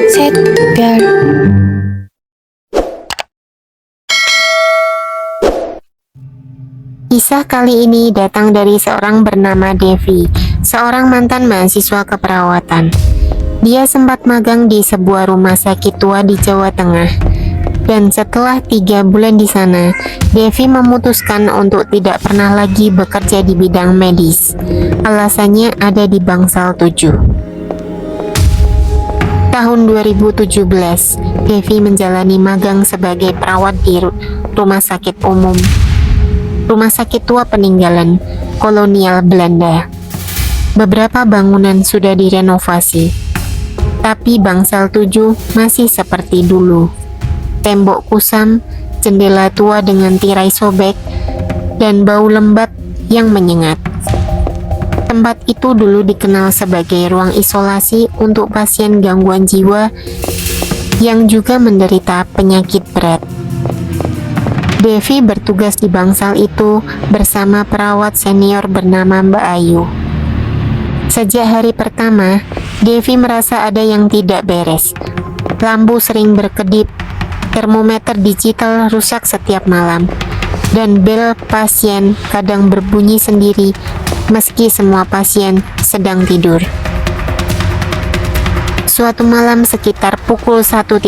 셋, 별. Kisah kali ini datang dari seorang bernama Devi, seorang mantan mahasiswa keperawatan. Dia sempat magang di sebuah rumah sakit tua di Jawa Tengah. Dan setelah 3 bulan di sana, Devi memutuskan untuk tidak pernah lagi bekerja di bidang medis. Alasannya ada di Bangsal 7. Tahun 2017, Devi menjalani magang sebagai perawat di rumah sakit umum. Rumah sakit tua peninggalan kolonial Belanda. Beberapa bangunan sudah direnovasi, tapi Bangsal 7 masih seperti dulu. Tembok kusam, jendela tua dengan tirai sobek, dan bau lembab yang menyengat. Tempat itu dulu dikenal sebagai ruang isolasi untuk pasien gangguan jiwa yang juga menderita penyakit berat. Devi bertugas di bangsal itu bersama perawat senior bernama Mbak Ayu. Sejak hari pertama, Devi merasa ada yang tidak beres. Lampu sering berkedip, termometer digital rusak setiap malam, dan bel pasien kadang berbunyi sendiri meski semua pasien sedang tidur. Suatu malam sekitar pukul 1.30,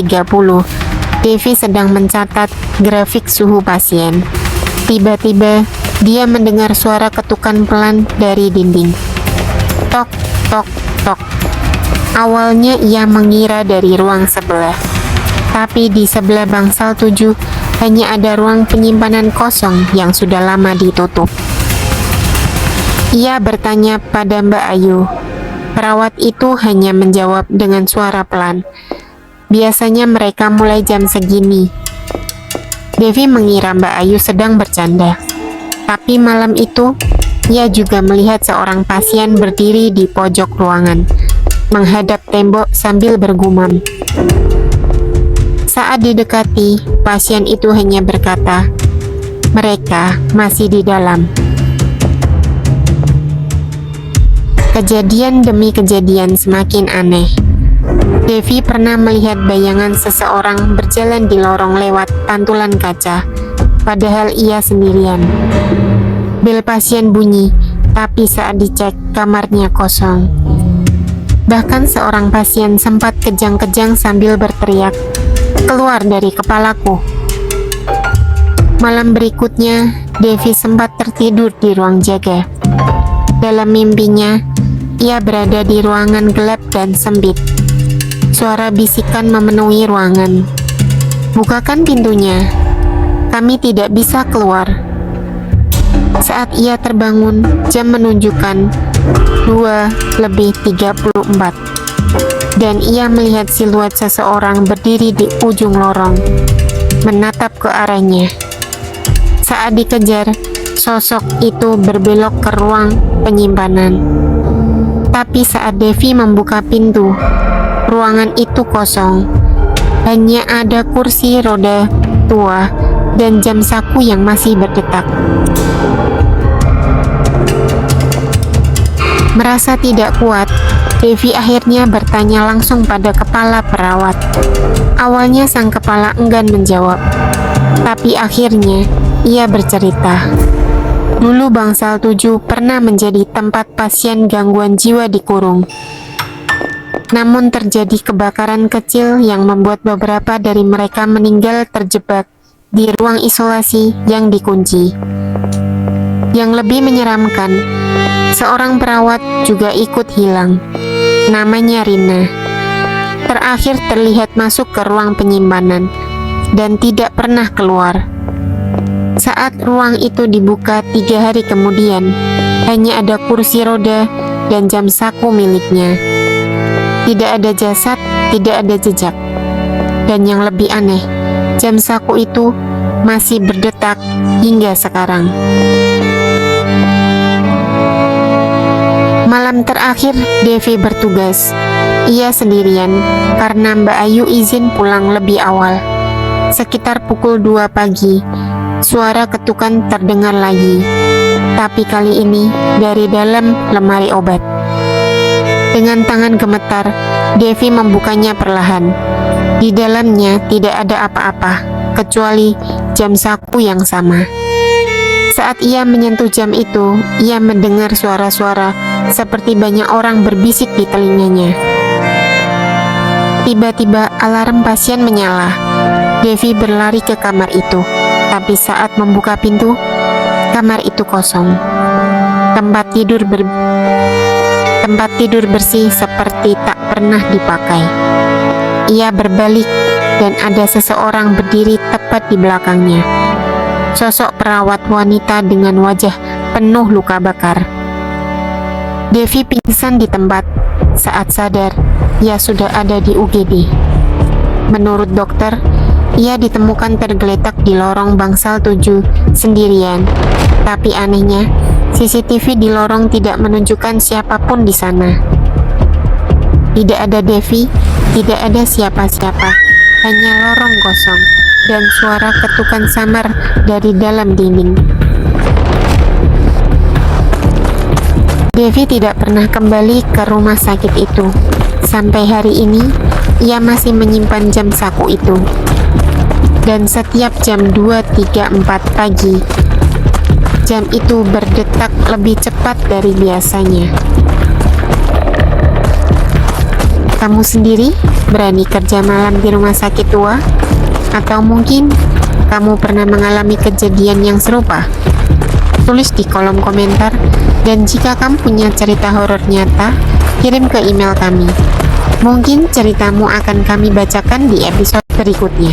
Devi sedang mencatat grafik suhu pasien. Tiba-tiba, dia mendengar suara ketukan pelan dari dinding. Tok, tok, tok. Awalnya ia mengira dari ruang sebelah. Tapi di sebelah Bangsal 7 hanya ada ruang penyimpanan kosong yang sudah lama ditutup. Ia bertanya pada Mbak Ayu. Perawat itu hanya menjawab dengan suara pelan. Biasanya mereka mulai jam segini. Devi mengira Mbak Ayu sedang bercanda. Tapi malam itu, ia juga melihat seorang pasien berdiri di pojok ruangan, menghadap tembok sambil bergumam. Saat didekati, pasien itu hanya berkata, "Mereka masih di dalam." Kejadian demi kejadian semakin aneh. Devi pernah melihat bayangan seseorang berjalan di lorong lewat pantulan kaca, padahal ia sendirian. Bel pasien bunyi, tapi saat dicek kamarnya kosong. Bahkan seorang pasien sempat kejang-kejang sambil berteriak, "Keluar dari kepalaku." Malam berikutnya, Devi sempat tertidur di ruang jaga. Dalam mimpinya, ia berada di ruangan gelap dan sempit. Suara bisikan memenuhi ruangan. "Bukakan pintunya. Kami tidak bisa keluar." Saat ia terbangun, jam menunjukkan 2:34. Dan ia melihat siluet seseorang berdiri di ujung lorong, menatap ke arahnya. Saat dikejar, sosok itu berbelok ke ruang penyimpanan. Tapi saat Devi membuka pintu, ruangan itu kosong. Hanya ada kursi roda tua dan jam saku yang masih berdetak. Merasa tidak kuat, Devi akhirnya bertanya langsung pada kepala perawat. Awalnya sang kepala enggan menjawab, tapi akhirnya ia bercerita. Dulu Bangsal 7 pernah menjadi tempat pasien gangguan jiwa dikurung. Namun terjadi kebakaran kecil yang membuat beberapa dari mereka meninggal terjebak di ruang isolasi yang dikunci. Yang lebih menyeramkan, seorang perawat juga ikut hilang. Namanya Rina. Terakhir terlihat masuk ke ruang penyimpanan dan tidak pernah keluar. Saat ruang itu dibuka 3 hari kemudian, hanya ada kursi roda dan jam saku miliknya. Tidak ada jasad, tidak ada jejak. Dan yang lebih aneh, jam saku itu masih berdetak hingga sekarang. Malam terakhir Devi bertugas. Ia sendirian karena Mbak Ayu izin pulang lebih awal. Sekitar pukul 2 pagi, suara ketukan terdengar lagi. Tapi kali ini dari dalam lemari obat. Dengan tangan gemetar, Devi membukanya perlahan. Di dalamnya tidak ada apa-apa, kecuali jam saku yang sama. Saat ia menyentuh jam itu, ia mendengar suara-suara seperti banyak orang berbisik di telinganya. Tiba-tiba alarm pasien menyala. Devi berlari ke kamar itu, tapi saat membuka pintu, kamar itu kosong. Tempat tidur bersih seperti tak pernah dipakai. Ia berbalik dan ada seseorang berdiri tepat di belakangnya. Sosok perawat wanita dengan wajah penuh luka bakar. Devi pingsan di tempat. Saat sadar, ia sudah ada di UGD. Menurut dokter, ia ditemukan tergeletak di lorong bangsal 7 sendirian. Tapi anehnya, CCTV di lorong tidak menunjukkan siapapun di sana. Tidak ada Devi, tidak ada siapa-siapa, hanya lorong kosong dan suara ketukan samar dari dalam dinding. Devi tidak pernah kembali ke rumah sakit itu. Sampai hari ini, ia masih menyimpan jam saku itu. Dan setiap jam 2, 3, 4 pagi, jam itu berdetak lebih cepat dari biasanya. Kamu sendiri berani kerja malam di rumah sakit tua? Atau mungkin kamu pernah mengalami kejadian yang serupa? Tulis di kolom komentar, dan jika kamu punya cerita horor nyata, kirim ke email kami. Mungkin ceritamu akan kami bacakan di episode berikutnya.